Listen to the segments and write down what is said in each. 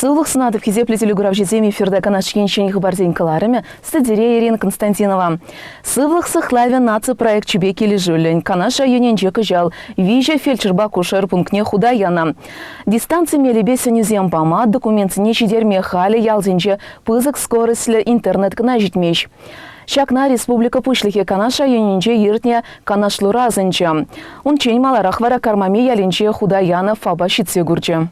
Сылых сынатов хизеплетелю гравжеземи эфирда канашкеншен хабарден каларыми стадире Ирина Константинова. Сывлых сыхлаве наци проект чебеки лежулень. Канаша юненче кыжал. Вижа фельдшерба кушер пунктне худаяна. Дистанция мелебеся низем пама, документ не чидерме хали ялзенче пызык скоростлі интернет кына житмеш. Шакна республика пушлихе канаша юненче иртне канашлура зенче. Он чень маларах вара кармами яленче худаяна фаба щитсе гурче.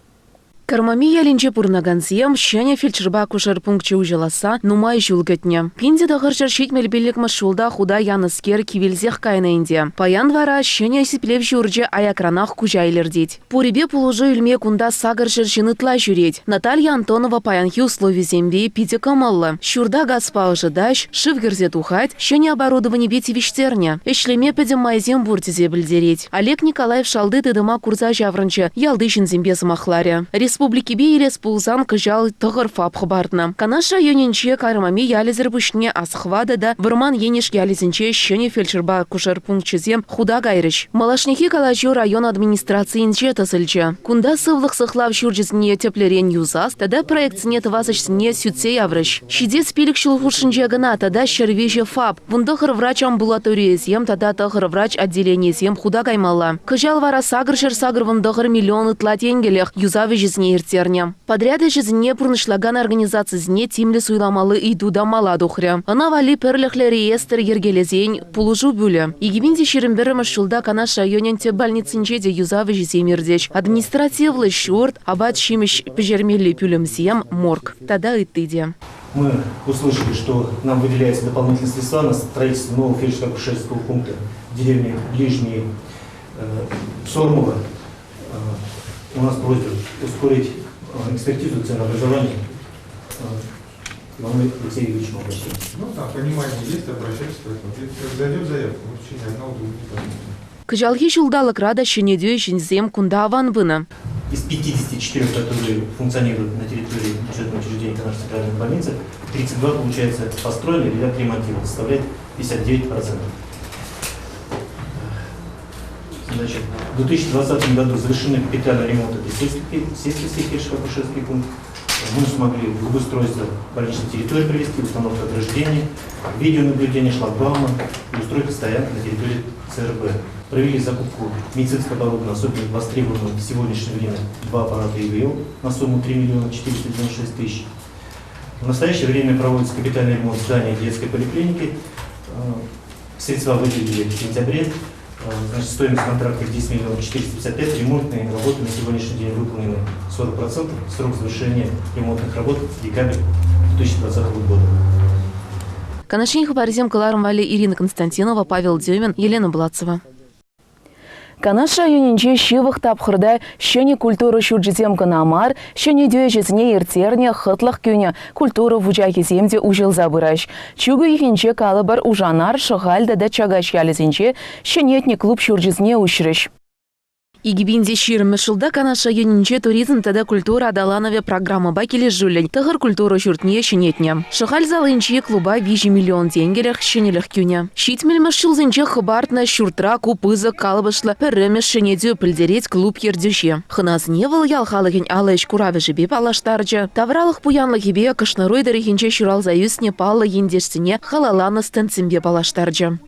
Кармами ялинче пурнаганзем, щене фельдшерба кушер пунктче ужаласа, нумай жулгетне. Пинде дагырчар шитмелбелік машулда худа яныскер кивелзех кайна инде. Паян вара щене сиплев журже аякранах кужайлердеть. Пурибе положу ильме кунда сагырчар жынытла жюреть. Наталья Антонова паянхи условий зембе пите камалла. Щурда газпа ожидаш, шивгерзе тухать, щене оборудование бети вещтерня. Эшлеме педем майзем буртизе бельдереть. Олег Николаев шалды тыдыма курза жаврынче, ялдышын зембе самахларя. Республики Бейлес пулзан кыжал тығыр фаб хабартна. Канаша юненче кармами ялезер бушне асхвада да вырман енеш ялезенче щене фельдшерба кушер пунктчезем худа гайрыш. Малашнихи калачу район администрациинче тасылчы. Кунда сывлых сыхлав шуржезне теплерен юзас, тада проектсне тывасышсне сютсе яврыш. Шидец пилик шылхушынче гына тада шервеже фаб. Вундахыр врач амбулаториезем, тада тахыр врач отделениезем худа гаймалла. Кыжал вара сагыр вундахыр миллион ытла тенгелех юзавы жизни иртерня. Подряды жизне пурнышлаган организации зне тимле суйламалы и дуда мала духря. Она вали перлехле реестр ергелезень пулужу бюле. Игибинди ширимберема шулда канаш районенте больницинчеде юзавы жиземирдеч. Административлы шурт, абат шимиш пежермели пюлемсием морг. Тогда и тыде. Мы услышали, что нам выделяются дополнительные средства на строительство нового фельдшерско-акушерского пункта в деревне Ближний Сормово. У нас просьба ускорить экспертизу ценообразования. Иван Алексей Ильич, ну да, понимание есть, обращайтесь к этому. Дойдет заявку, в течение одного-двух дней. Кыжалхи шулдалык рада щенедю зем кунда аван вына. Из 54, которые функционируют на территории бюджетного учреждения Канашской центральной больницы, 32, получается, построены или отремонтированы, составляет 59%. Значит, в 2020 году завершены капитальный ремонт этой сельский фельдшерско-акушерский пункт. Мы смогли в обустройство больничной территории привести, установку ограждения, видеонаблюдение шлагбаума и устройство стоянки на территории ЦРБ. Провели закупку медицинского оборудования, особенно востребованного в сегодняшнее время 2 аппарата ИВЛ на сумму 3 миллиона 496 тысяч. В настоящее время проводится капитальный ремонт здания детской поликлиники. Средства выделили в сентябре. Значит, стоимость контракта 10 миллионов 455, ремонтные работы на сегодняшний день выполнены 40%, срок завершения ремонтных работ – декабрь 2020 года. Канашин хабарзем каларм вали Ирина Константинова, Павел Демин, Елена Блацева. Канаша юненче шивых тапхырда щене культура шурджизем канамар, щене дюежезне иртерне хытлых кюне культура вучахиземде ужил забыраш. Чугу ихенче калыбар ужанар шыхальда да чагаш ялезенче щенетне клуб шурджизне ушрыш. Игибинде ширмы шылда канаша юненче туризм тада культура адаланове программа бакеле жулень. Тагыр культура шуртне щенетне. Шыхаль залынче клуба 5 миллион тенгелех щенелех кюне. Щитмельмы шылзенче хыбартна шуртра купызы калбышлы пірімі щенедю пілдереть клуб ердюше. Хыназне выл ялхалыгень алыш куравы жібе палаштарчы. Тавралық пуянлы хебе кышнарой дәрехенче шурал заюсне палы ендешсіне халаланы стенцимбе палаштарчы.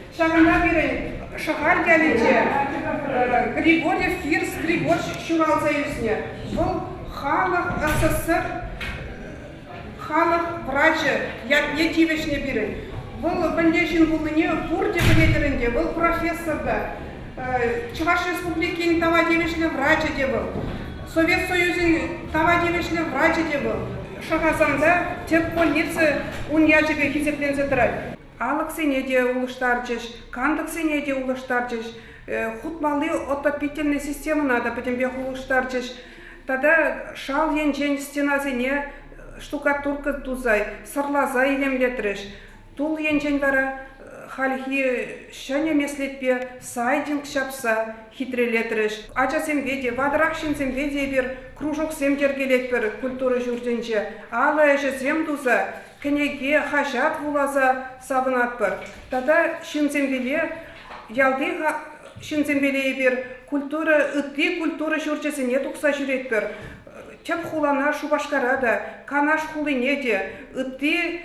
Григорьев Фирс, Григорьевич Шурал Заюсне. Был халық СССР, халық врачы, ятивешне бирен. Был бандешин булыне пурде билетеринде, был профессор да. Чуваш республикин тава девешне врачы де был. Совет Союзин тава девешне врачы де был. Шахасанда тек больницы уньячыга хизеплензе тұрай. Алық сенеде улыштарчыш, кандық сенеде улыштарчыш. Хутмалы отопительная система надо, потом бехулыштарчыш. Тогда шал енчен стеназине штукатурка тузай, сарлаза илемлетреш. Тул енчен вара хальхи шаня меслетпе сайдинг шапса хитрелетреш. Ача семведе, вадрахшин семведе бир кружок семдергелетпер культура журденче. Ала эже зем туза, кенеге хашат вулаза сабынатпыр. Тогда шин семвеле ялды Шинзембелей бер культура, ытты культура шурчесіне тұқса жүретпір. Чап хулана Шубашкарада, Канаш хулинеде, ытты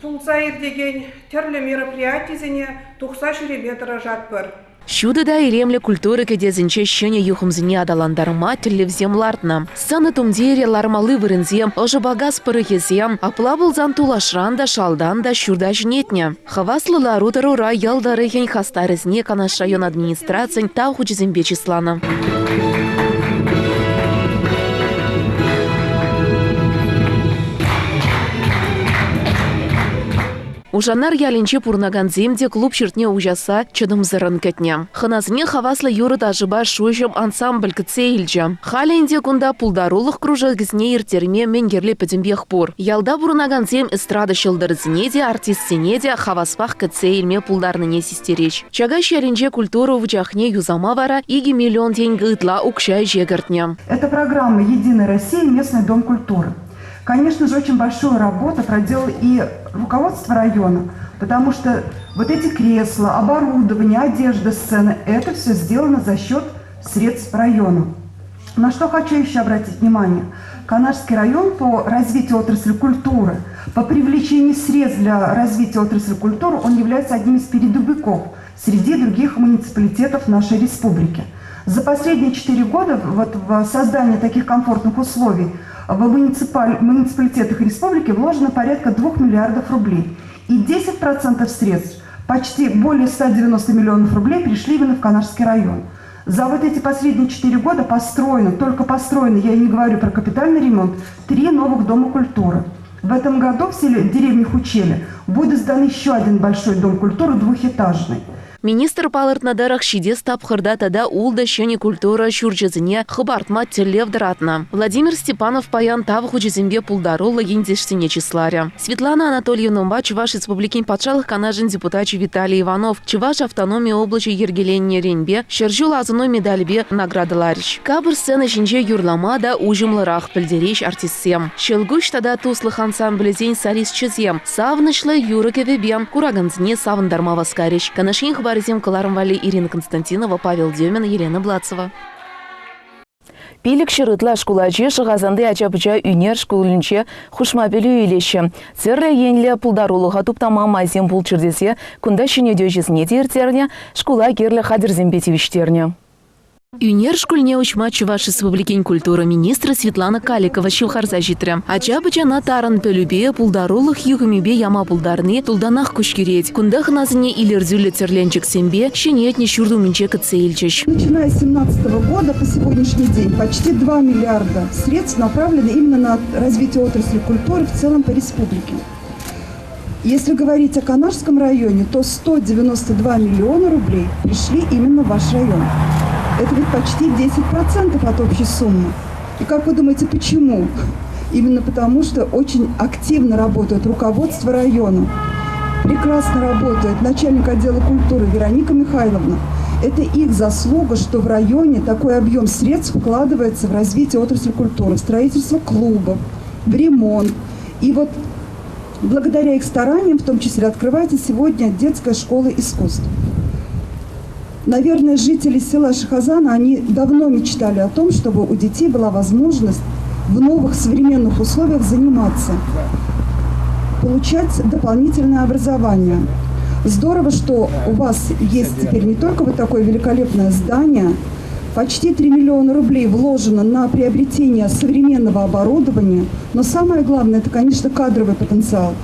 Пулзайыр деген терлі мероприятизіне 90 шереметра жатпыр. Шудыда иремле культуры кедезінче шене юхымзіне адаландарыма телевиземлартна. Сцена тумдере лармалы вырынзем, ожыбагас пырыхезем, апла булзан тулашранда, шалданда, шурда жнетне. Хаваслы ларутарура ялдары хень хастарызне Канаш район администрациян таухучизембе числана. Ужанар ялинче пурнаганземде клуб чертне ужаса чыдымзырын кетне. Хыназне хаваслы юрыт ажыба шуйжым ансамбль кытсе илче. Халенде кунда пулдарулых кружагызне иртерме менгерле пөдембех пур. Ялда пурнаганзем эстрада шылдырызне де, артистсене де хаваспах кытсе илме пулдарныне систереч. Чагаш ялинче культуру вчахне юзама вара иги миллион деньги ытла укшай жегартне. Это программа «Единая Россия. Местный дом культуры». Конечно же, очень большую работу проделало и руководство района, потому что вот эти кресла, оборудование, одежда сцены, это все сделано за счет средств района. На что хочу еще обратить внимание. Канашский район по развитию отрасли культуры, по привлечению средств для развития отрасли культуры, он является одним из передовиков среди других муниципалитетов нашей республики. За последние 4 года вот в создании таких комфортных условий в муниципалитетах республики вложено порядка 2 миллиардов рублей. И 10% средств, почти более 190 миллионов рублей, пришли именно в Канашский район. За вот эти последние 4 года построено, только построено, я и не говорю про капитальный ремонт, 3 новых дома культуры. В этом году в селе деревне Хучели будет сдан еще один большой дом культуры, двухэтажный. Министр палыртнадарах шиде стапхырда тада улда шене культура шурчезіне хыбартма телевдратна. Владимир Степанов паян тавы хучезембе пулдарулы ендешсене числаря. Светлана Анатольевна Чуваш республикин патшалық канажын депутачы Виталий Иванов, Чуваш автономия облачы ергеленне ренбе, шержу лазыной медальбе наградыларыш. Кабыр сцена шинче юрламада ужымлырах пілдереш артистсем. Шелгуш тада туслых ансамблезень солистчезем, савнышлы юрыкевебем, кураганзне савындарма васкариш. Канашин Барзем Калармвали, Ирина Константинова, Павел Демин, Елена Блацова. Пилик шырытла шкулачы шығазанды ачапыча үнер шкулінче хушмабелі үйлеші. Церлі енлі пулдарулыға туптама майзем пулчырдесе, күнда шынедеу жезіне тертеріне, шкула керлі хадырзембетевіштеріне. Юнер школьне учма Чуваш республикин культуры министра Светлана Каликова шилхарза житрі. Ача-быча на тарын пөлюбе пулдарулых югымебе яма пулдарны тулданах күшкерет. Кундах назыне илерзюлі терленчик сембе, шенетне шурду минче кыцейльчеш. Начиная с 2017 года по сегодняшний день почти 2 миллиарда средств направлены именно на развитие отрасли культуры в целом по республике. Если говорить о Канашском районе, то 192 миллиона рублей пришли именно в ваш район. Это ведь почти 10% от общей суммы. И как вы думаете, почему? Именно потому, что очень активно работает руководство района. Прекрасно работает начальник отдела культуры Вероника Михайловна. Это их заслуга, что в районе такой объем средств вкладывается в развитие отрасли культуры, в строительство клубов, в ремонт. И вот благодаря их стараниям, в том числе, открывается сегодня детская школа искусств. Наверное, жители села Шахазана, они давно мечтали о том, чтобы у детей была возможность в новых современных условиях заниматься, получать дополнительное образование. Здорово, что у вас есть теперь не только вот такое великолепное здание, почти 3 миллиона рублей вложено на приобретение современного оборудования, но самое главное, это, конечно, кадровый потенциал.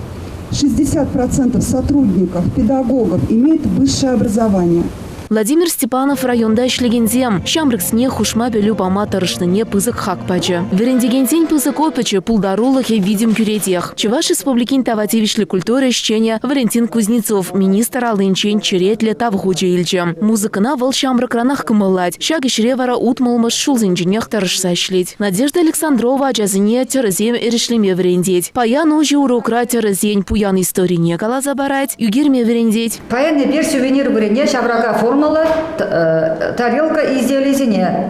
60% сотрудников, педагогов имеют высшее образование. Владимир Степанов районда ишлегензем. Шамрыксне хушма белю пама тарышныне пызык хакпачы. Верендегензень пызык опечы пулдарулых и видим кюретех. Чуваш республикин таватевишлі культуры ищеня Валентин Кузнецов, министр алынчен черетле тавгуча ильче. Музыкына выл шамрыкранах кымылать. Шаг ишревара утмылмыш шулзенченех тарышса ишлить. Надежда Александрова ачазыне терезем эрешлеме верендеть. Паян ужи урокра терезень пуян историне кала забарать, югерме верендеть. Паян бер сувенир веренде шаврака форма тарелка изделезіне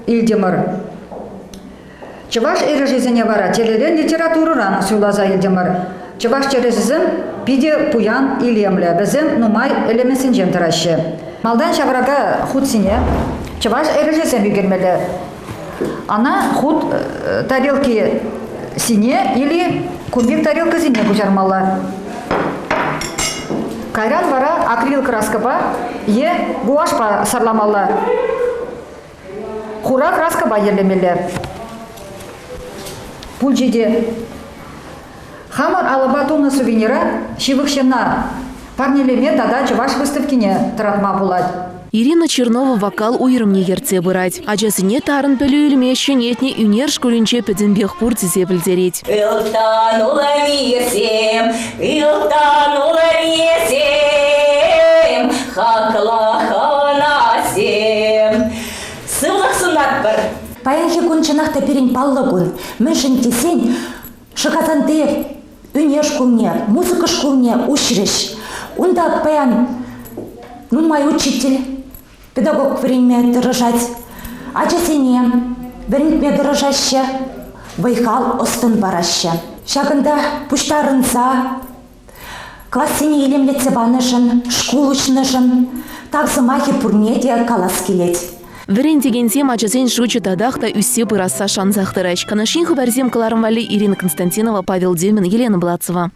Илдемар. Чуваш эрежезіне бара, теледен литературыран сулаза Илдемар. Чуваш терезізім пиде пуян илемлі, бізім нумай элемесін жемтірашы. Малдан шавраға худсіне, чуваш эрежезін бігермелі. Она худ тарелки сине или кубик тарелка сине кучармала. Кайран бара акрил краскаба е гуашпа сарламала. Хура краскаба ерлемелер. Пульжиде. Хамар алабатуна сувенира шивыхшена. Парнелеме тада чуваш выставкине тратма булать. Ирина Чернова вокал уйрымне ерце бырать. Ачасыне тарын пөлі үлмеші нетне үнер школінче пөдінбех пұр тізе білдерет. Ылтанула месем, хакла ханасем. Сылық сунат бір. Паянхи кунчынақта перен паллы Міншін тесен шықатанды үнер школне, музыка школне учрыш. Унда паян, мой учитель, педагог время дорожать. Ачасыне бірінтме дорожаще, вайхал остын бараще. Шагында пуштарынса, классине елемлетсе банышын, школ учнышын, таксымахи пурнеде калас келет. Вірен дегензем ачасен шучы тадақта үссе бұраса шанзақтыраш. Канашин хабарзем каларымвали Ирина Константинова, Павел Демин, Елена Блацова.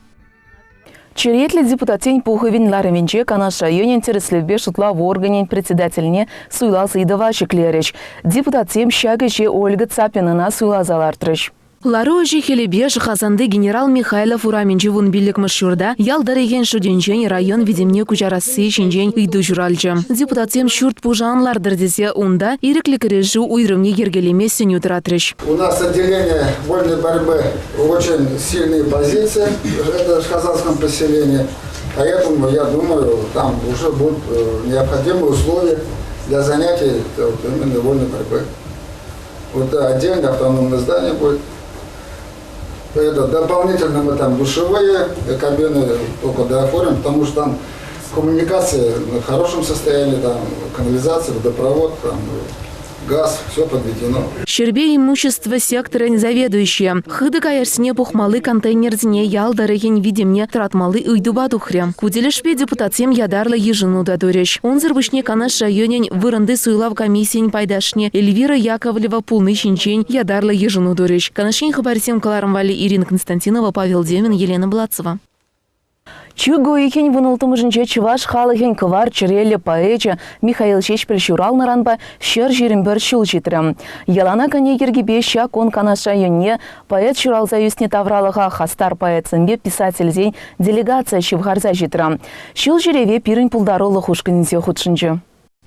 Черетлі депутатень пуховин ларыменче Канаш районен тереслевбе шутла в органен председательне суйлазы идова шеклеріч. Депутатем шагыше Ольга Цапинына суйлазалартрыш. Лары өжі хелебе жығазанды генерал Михайлов ураменче вун билік мұшырда ялдареген шуденчен район ведемне күжарасы шенжен үйді жүралжы. Депутатем шүрт пужанлардыр десе онда иреклік режу уйрымне ергелеме сенютратрыш. У нас отделение вольной борьбы очень сильные позиции в казанском поселении. Поэтому, я думаю, там уже будут необходимые условия для занятий именно вольной борьбы. Вот отдельное автономное здание будет. Это дополнительно мы там душевые кабины только дооформим, потому что там коммуникации в хорошем состоянии, там канализация, водопровод, там газ, все подведено. Щербе имущество сектора заведующие. Хыды каерсіне пухмалы контейнердіне ялдарыген видемне тратмалы уйдуба тухря. Куделешпе депутатсем ядарлы ежину дадореш. Он зырбышне Канаш районен вырынды суйлав комиссиен пайдашне Эльвира Яковлева пулны шинчен ядарлы ежину дореш. Канашин хабарсем каларымвали Ирина Константинова, Павел Демин, Елена Блацова. Чуго икен вынылтымыжынче чуваш халыхен кывар черелі поэча Михаил Шешпіл шурал наранба шер жерін бір шул житрім. Ялана кане ергебе ща кон Канаш районне поэт шуралза юсне тавралыға хастар поэтсенбе писательзен делегация шивгарза житрім. Шул жереве пирін пулдаролы хушкінзе худшынчы.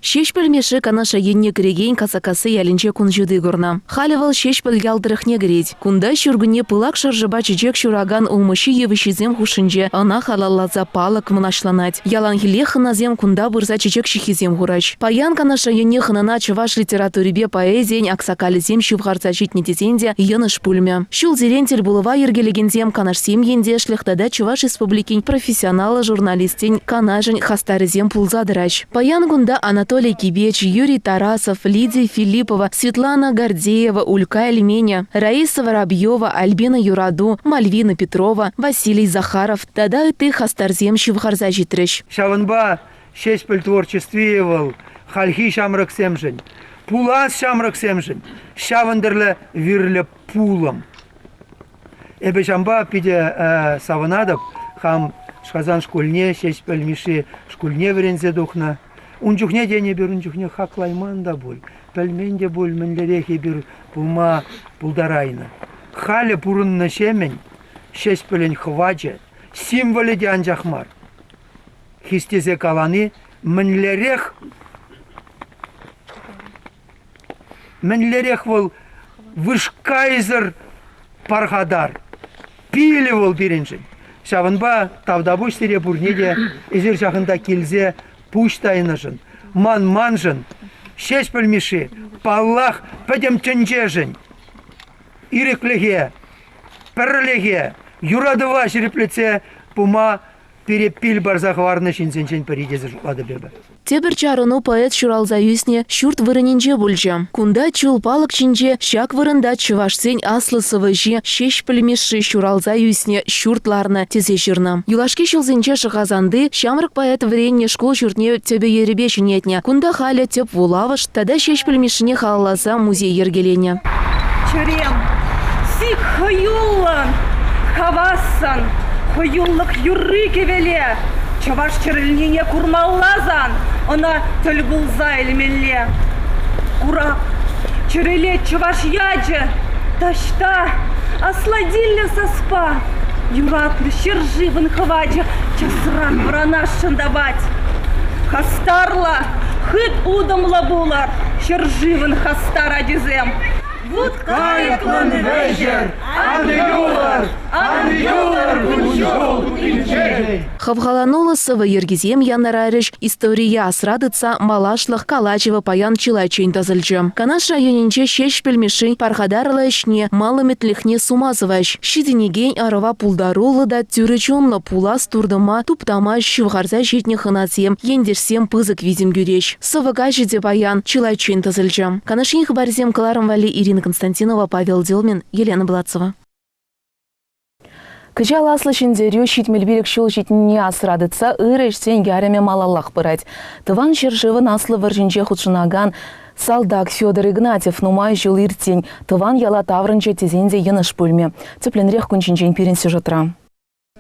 Шешпіл меші Канаш районне кіреген касакасы ялінче кун жуды горна. Халивал шешпіл ялдырықне кірет. Кунда шүргіне пылак шаржыба чечек шураган улмышы евішізем хушынже ана халаллаза палык мынашланать. Ялан хиле хыназем кунда бұрза чечек шихизем хурач. Паян Канаш районне хынана чываш литературибе поэзиен аксакализем шывгарца житнетезенде йыныш пульме. Шул зерентель булыва ергелегензем Канашсем енде шлехтада Чуваш республикин профессионалы журналистен Канажын хастарызем пулзадырач. Паян кунда Анатолий Кибеч, Юрий Тарасов, Лидия Филиппова, Светлана Гордеева, Улька Эльменя, Раиса Воробьева, Альбина Юраду, Мальвина Петрова, Василий Захаров. Тада и ты хастарзем шивхарза житрыш. Шаванба шеспель творчествовал, хальхи шамрак семжень, пулас шамрак семжень, шавандерле вирле пулом. Эбе шамба пиде саванадов, хам шказан школьне, шеспель миши школьне верензе духна. Унчухне дене бир, унчухне хаклайман да боль. Пельменде боль, менлерехи бир пулма пулдарайна. Хале пурынна шемень, шеспелень хваче, символе де анжахмар. Хистезе каланы, менлерех вол вышкайзер пархадар. Пили вол биренжен. Шаванба тавдабуш сире бурнеде, изер шахында килзе, пуштайнажын, манжын, шеспіл миши, паллах пәдем ченчежін. Иреклеге, пірлеге, юрадыва шереплеце, пума перепил барзахварны шинсенчен паридезі жуклады бебі. Тебір чарыну поэт шуралза юсне шурт вырыненже бульжы. Кунда чулпалық чинже шак вырында чывашсен аслы сывыжы шеш пілмеші шуралза юсне шуртларны тезе жырны. Юлашки шылзенче шығазанды шамрық поэт вренне школ журтне тебе еребе жинетне. Кунда халя теп вулавыш, тада шеш пілмешіне халаласа музей ергелене. Чырем, сик хаюллан, хавассан, хаюллық юрры кевеле. Чаваш чырылнене курмаллазан, она тылгулза эльмелле. Кура, чырыле чаваш яджы, ташта, осладильля соспа. Юратны щерживын хваджа, часран врана шандавать. Хастарла, хыт удымла булар, щерживын хастар адизем. Вот кайклан вечер, анды юлар, гунчол, гунчей. Хавгаланула сывы ергизем янарарыш история асрадыца малашлых калачева паян чилайчень тазыльчы. Канаш районинче шеш пельмеши пархадарлы ишне малыметлихне сумазываш. Шиденегень арова пулдарулы да тюрычонлы пулас турдыма туптама шывгарза житне хынатсем ендерсем пызык визим гюреш. Сывыга жиде паян чилайчень тазыльчы. Канашин хабарзем Кларом Вали, Ирина Константинова, Павел Делмин, Елена Блацова. Кычал аслы шиндерю щитмельбилік шул житне асрадыца ырыш сен яреме малаллах пырать. Тыван шержывын аслы варжинче худшынаган Салдак Федор Игнатьев нумай жыл иртень. Тыван яла таврынче тезенде еныш пульме. Цепленрех кунчинчен пирен сюжетра.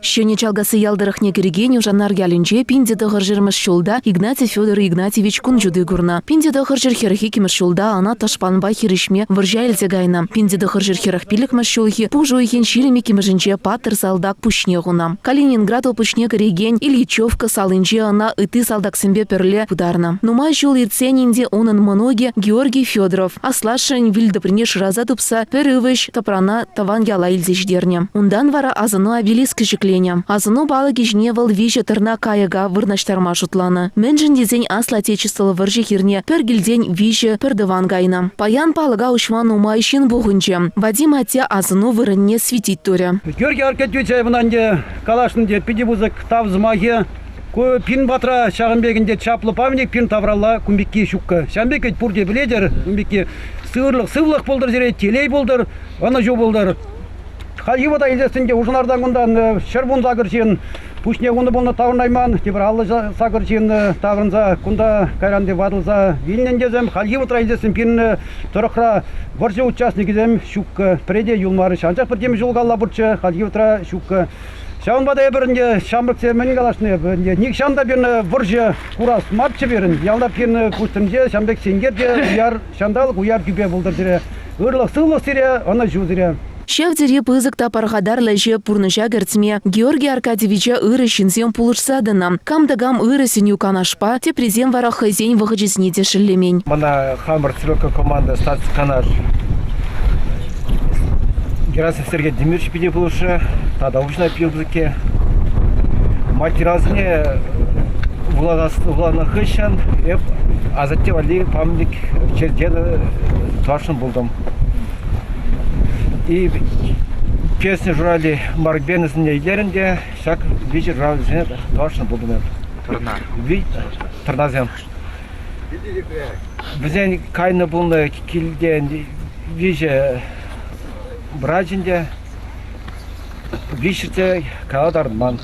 Щене чалгасы ялдырых некереген южанар ялинче пинде дығыр жырмыш шулда Игнатий Федор Игнатьевич кун жуды гурна. Пинде дығыр жыр херхи кеміш шулда ана ташпанба хиришме выржа елзе гайна. Пинде дығыр жыр херх пилік мыш шулхи пужу ихен шиліме кемішінче патыр салдак пушне гуна. Калининград опушне кереген Ильичевка салынче ана ыты салдак сымбе перле ударна. Нумай жул ирценинде онын моноге Георгий Федоров. Аслашын вильда принеш раза тупса перывыш тапрана таван яла илзешдерне. Ундан вара азыну обелиск жикле. Азыну балы кежне вал виже тырна каяга вырнаштарма шутланы. Менжін дезень асыл отечестволы выржы хирне пер гильдень виже пер дыван гайна. Паян палыга ушман умайшин бугынче. Вадим атя азыну вырынне светить туря. Георгий Аркадьевич вананде калашнынде пидибузык тавзмаге пин батра шағынбегінде чаплы памятник пин тавралла кумбекке шукка. Шамбекет пурде біледер кумбекке сывлық болдыр зере телей болдыр, ана жо болдыр. Халгивада илдесінде ужынардан күндан шырбун загыршын пушне күнді болны тавырнайман, тебір аллы сағыршын тавырынза күнда кайранды вадылза вилнен дезем, халгиватра илдесін пин тұрықра варжы участник дезем шук преде юлмары шанчақ бір темі жолғалла бұрчы халгиватра шук. Шауын бада бірінде шамрық серменің қалашыны бірінде никшанда бірін варжы курас матчы бірін, ялда бірін күштімде шамбек сенгерде уяр шандалық уяр күбе болдыр зіре. Үрлық сылық зіре, ана жу зіре. Шевдере пызыкта пархадар ләже пурныша герцме Георгий Аркадьевича ыры шинзем пулышсадына. Камдагам ыры сеню канашпа, те презем вара хазень вахыжесне дешілемень. Мана хамыр цвека команда статус канаш. Герасов Сергей Демирович пиде пулыша, тада учна пилбзыке. Матеразне влана хыщан, а затем али памятник чердена твашын булдым. И песни журали Марк Беннес'in eylerinde şak vici ravzine taşın buldum. Tırna. Tırnazem. Bizden kayna bulunduğu kilden vici bracinde vişirte kadarman.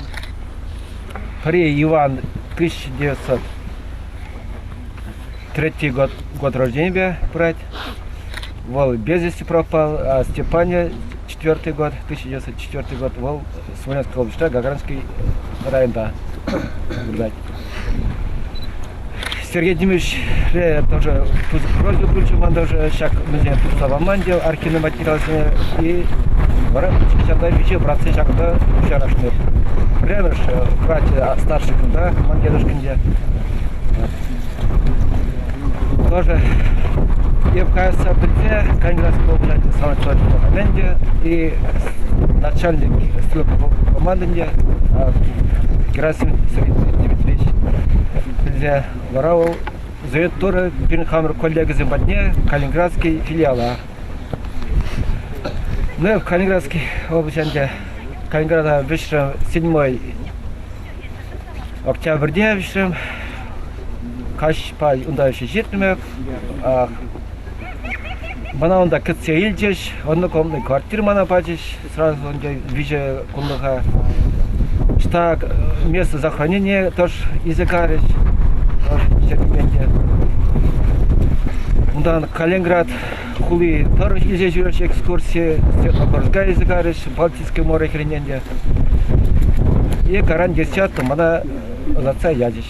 При Иван 1903 год рождения брать. Вол без вести пропал, а Степане 4-й год, 1904 год, вол Смоленская область, Гагаринский район, да, Сергей Демирович тоже просьбу включил, он тоже шаг музей Турсаваманде, архивный материал и вора сейчас вещи братцы шагда вчерашний. Прямо же братья старших, да, ман дедушкинде. Тоже я в КСА Бельзе, Калининградской области, самый человек в команде и начальник стрелковой команды Герасим Сергей Дмитриевич Бельзе Варау, завет Тора, Бирнхаммер, коллега Зимбадне, Калининградский филиала. Мы в Калининградской области, Калининграда вечером 7 октября вечером каш па унда жетмек. Мана онда кытсейл жеш, однокомнатный квартира мана пачеш, сразу онда виже куллыха. Что место захоронения тоже изыгарыш, жерменде. Ундан Калининград хули тоже изыжурыш экскурсия, Светлогорска изыгарыш, Балтийское море хрененде. И каран десятка мана заца ядиш.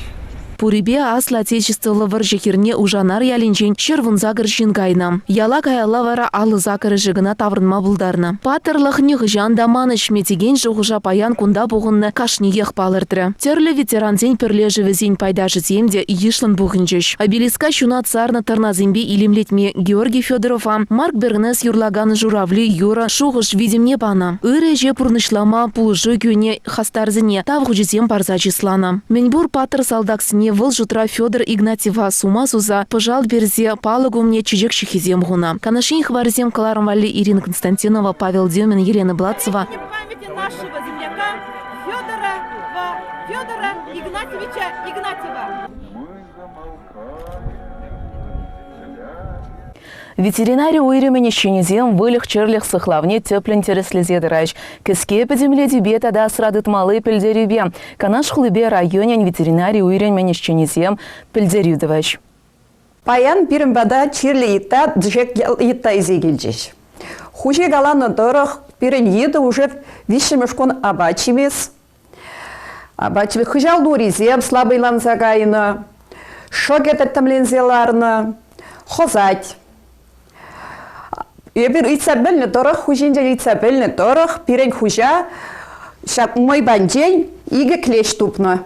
Пурибе асла отечествовала варжихерне ужанар ялинчен червун загыршин гайна. Яла каяла вара алы закыры жигына таврынма булдарна. Патырлых них жанда маныш метеген жуғыжа паян кунда буғынны кашни ех палырдыры. Терлі ветеран зень перлежі візень пайдажы земде ишлын буғынчыш. Обелиска шуна царна тарназембе илемлетме Георгий Федорова, Марк Бернес юрлаганы журавли юра шуғыш видимне бана. Үрі же пурнышлама пулжы күйне хастарзіне тавғыжызем парза числана. Менбур патыр салдаксыне выл жутра Федор Игнатьева сума суза пожал берзе палыгу мне чижек шихизем гуна. Канашин хварзем каларом вали Ирина Константинова, Павел Демин, Елена Бладцева. Памяти нашего земляка Федора Игнатьевича Игнатьева. Ветеринарий уйремене щенезем вылих черлих сыхлавне теплен тереслезедырач. Кеске педемледи бета да срадыт малы пельдерюбе. Канаш хлыбе районен ветеринарий уйремене щенезем пельдерюдывач. Паян пирим бада чирли ита джек ита изегилжеш. Хуже галаны дорох пирин еды уже вишемешкон абачимес. Абачимес хыжал дуризем слабыйлан загайны. Шогет тамлензеларны. Хозать. Ебір ицабельні дорог, хужинде ицабельні дорог, пирен хужа, шак мой банджень, иге клеш тупно.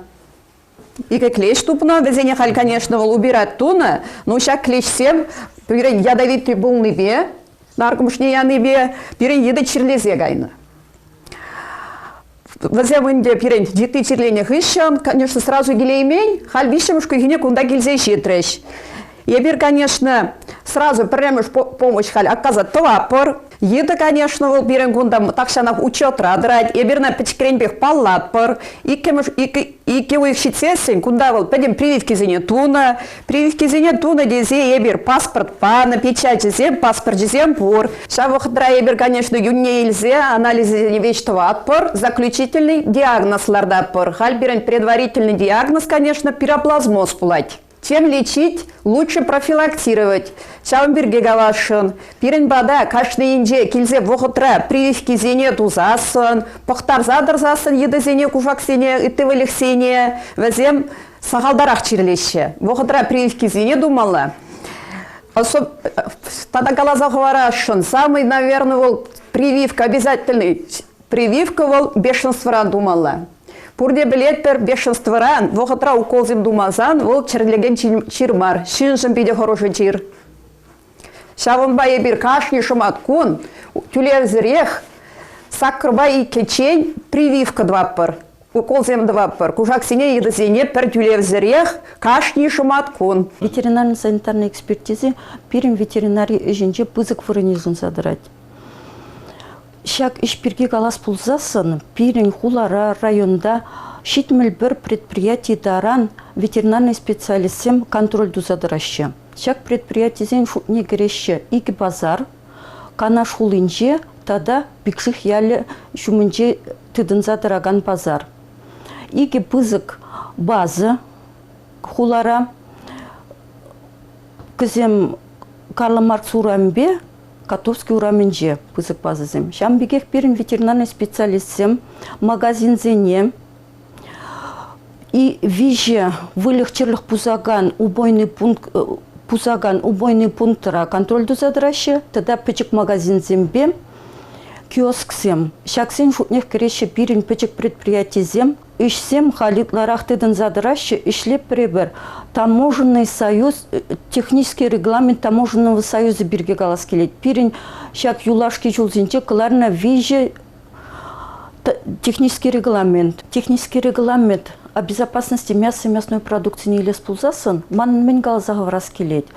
Иге клеш тупно, везене халь, конечно, вол убирать туна, но шак клеш сем, пирен ядовитый был небе, наркомшне я небе, пирен еды чирлезе гайна. Везевынде пирен житы чирлене хыщан, конечно, сразу гилеймень, халь вишемушку гине кунда гильзе щитреш. Ебір, конечно, сразу прямыш помощь халь оказать товапор. Еды, конечно, вол бирен гундам такшанах учет радрать. Ебір на печкренбех паллатпор. Ики уих щитсесен, кунда вол педем прививки зене туна. Прививки зене туна дезе ебір паспорт пана, печать зем, паспорт зем пор. Шавохдра ебір, конечно, юнне ильзе, анализ зене вещь товапор. Заключительный диагноз лардапор. Халь бирен предварительный диагноз, конечно, пироплазмоз пулать. Чем лечить? Лучше профилактировать. Шаумберге галашын. Пирен бада кашны инже килзе вохотра прививки зене тузасын. Похтар задырзасын еді зене кужак сене итывылых сене. Везем сағалдарах чирлеше. Вохотра прививки зене думала. Тогда галаза говорашын. Самый, наверное, вол прививка обязательный. Прививка вол бешенствора думала. Пурде билетпер бешенстворан, вохотра уколзим думазан, вол черлеген чирмар, шинжем биде хороший чир. Шавонба ебир кашни шуматкун, тюлевзерех, сакрба и кечень, прививка дваппер, уколзим дваппер, кужак сине едозине пер тюлевзерех, кашни шуматкун. Ветеринарно-санитарной экспертизе пирим ветеринарий жинже пызык вырынизун задырать. Шак ишпирге галас пулзасын, пирин хулара районда шитмел бір предприятий даран ветеринарный специалистсем контроль дузадыращы. Шак предприятиезен шутне кереші ики базар, канаш хулинже, тада бикших ялі шумынже тыдын задыраган базар. Ики пызык базы хулара кізем Карла Маркс урамбе, Котовский ураменже пызык базызем. Шамбегех пирин ветеринарный специалистсем, магазин зене. И виже вылегчерлых пузаган убойный пунктра контроль дузадыращы, тогда пычек магазин зембе, киосксем. Шаксен шутнех кереше пирин пычек предприятий зем, ишсем халикларах тыдын задыращы, ишлеп пребер. Таможенный союз, технический регламент таможенного союза бирге галас келет. Пирин шак юлашки жулзинче кыларна виже технический регламент. Технический регламент о безопасности мяса и мясной продукции не илес пулзасын, манмен галазага враз келет.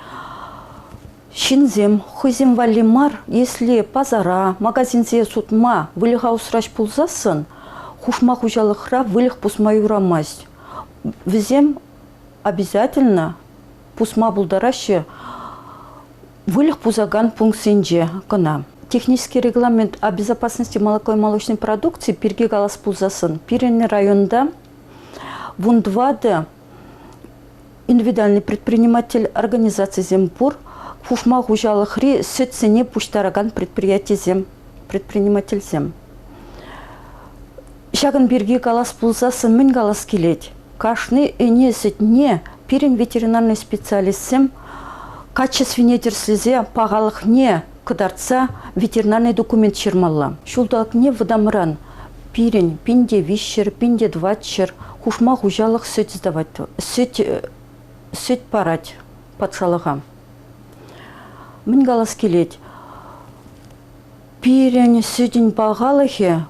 Шинзем, хызем валимар, если пазара, магазинзе сутма, вылига усрач пулзасын, хушма хужалыхра вылих пусма юрамасть. Везем обязательно пусма булдараще вылих пузаган пунксенже кына. Технический регламент о безопасности молоко и молочной продукции пирге галас пузасын. Пиренный районда вундвады индивидуальный предприниматель организации земпур фуфма хужалыхри сөт цене пуштараган предприниматель зем. Шаган бирге галас пулзасын мін галас келет. Кашны эне сетне пирен ветеринарный специалистсем качественне терслезе пағалық не кыдарца ветеринарный документ чермалла. Шулдалық не выдамыран пирен, пинде вишер, пинде двачер, хушма хужалық сөт сдавать, сөт парать патшалыға. Мін галас келет. Пирен сөтін бағалығы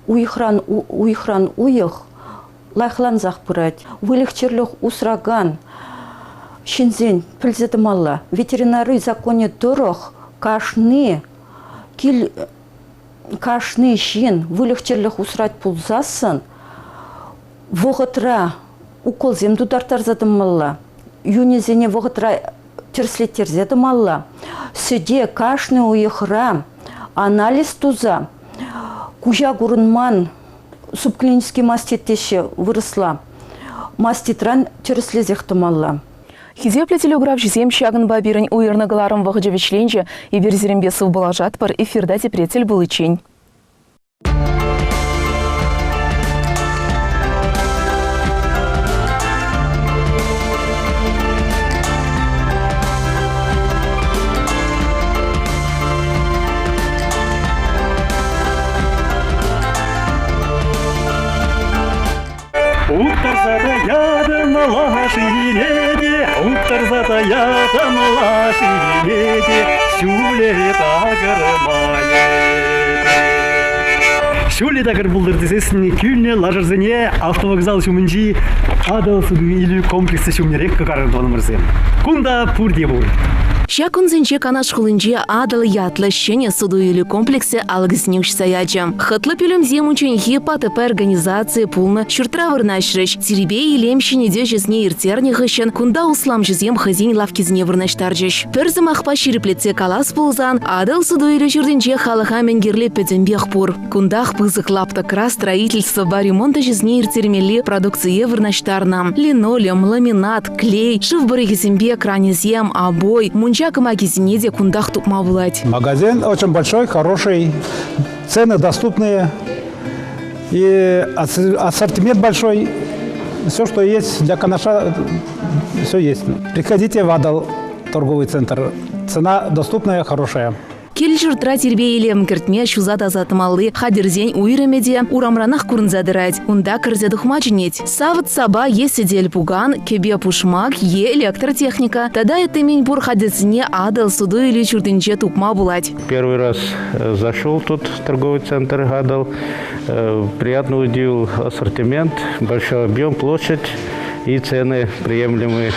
уйхран уйх лайхлан захпырать. Вылегчерлых усраган шинзен пілзетімалла. Ветеринары законе дұрық кашны шин вылегчерлых усрать пулзасын вғытра укол земду тартарзадымалла. Юнезене вғытра терслеттерзедімалла. Сөде кашны уйхра анализ туза кужа гурынман субклинический маститтеше вырысла. Маститран терслезехтымалла. Хизепле телеграф жизем шагын бабирын уйырныгаларым вғыжевичленже и верзерембесов балажат пар эфирда тепретель булычень. Уктарзада ядым лаши леди, уктарзада ядым лаши леди, шуле тагырмане. Шуле тагыр булдыр десесін күнне лажырзыне автовокзал шумынжи адал суду илүү комплексы шумнерек кагарын тонымырсы. Кунда пурде бур. Шакунзенче канаш хулынче адал ятлы щене суду или комплексе алгыснюш саяча. Хытлы пилем земученхи ПТП организации пулны чуртравырнашрыш. Теребе и лемщине дежесне иртерне хыщен, кунда услам жезем хазин лавкизне вырнаштаржыш. Перзым ахпа шириплеце калас пулзан, адал суду или чурденче халаха менгерле педембех пур. Кундах пызык лаптакра строительство ба ремонта жезне иртермели продукции вырнаштарнам. Линолеум, ламинат, клей, шивбарыгизембе кранезем, обой, магазине кундах тупма булать. Магазин очень большой, хороший, цены доступные и ассортимент большой. Все, что есть для канаша, все есть. Приходите в Адал торговый центр. Цена доступная, хорошая. Келжиртра тербе илем кертме шузат азатымаллы хадерзень уйремеде урамранах курнзадырать. Унда кырзе духмачнеть. Савыт саба еседель пуган, кебе пушмак, е электротехника. Тогда это миньбур хадерзне адал суду или чурденче тупма булать. Первый раз зашел тут в торговый центр Адал. Приятно удивил ассортимент, большой объем, площадь и цены приемлемые.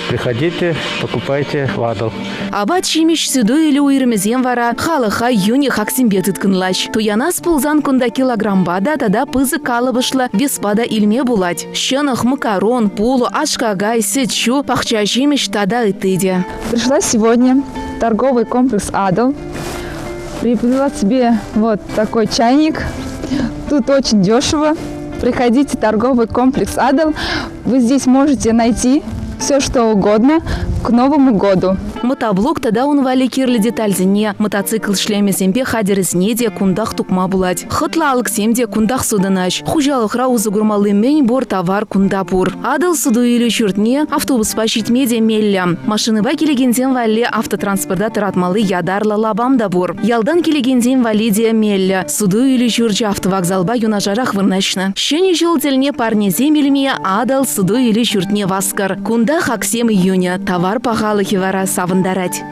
Приходите, покупайте в Адал. Абат чимиш сюду или уйрмезем вара, халаха юни хаксимбе тыткынлач. Туянас пулзан кунда килограмм бада, тогда пызы калыбышла веспада ильме булать. Щенах макарон, пулу, ашкагай, сетчу, пахча чимиш тада и тыде. Пришла сегодня в торговый комплекс Адал. Приобрела себе вот такой чайник. Тут очень дешево. Приходите в торговый комплекс Адал. Вы здесь можете найти все, что угодно к Новому году. Мотоблок тогда он вали кирли детальзине. Мотоцикл шлеме семпе хадерзне де кундах тукма булать. Хытла алыксем де кундах суданач. Хужалых раузы гурмалы мень бор товар кундапур. Адал суду или чуртне автобус пащить медиа мелля. Машины ба келегензен вали автотранспорта таратмалы ядарлы лабам дабур. Ялдан келегензен вали де мелля. Суду или чурча автовокзалба юнажарах вырнашны. Щене желтельне парне земельме адал суду или чуртне васкар. Кундах аксем июня. Товар пахалы хивара савандарать.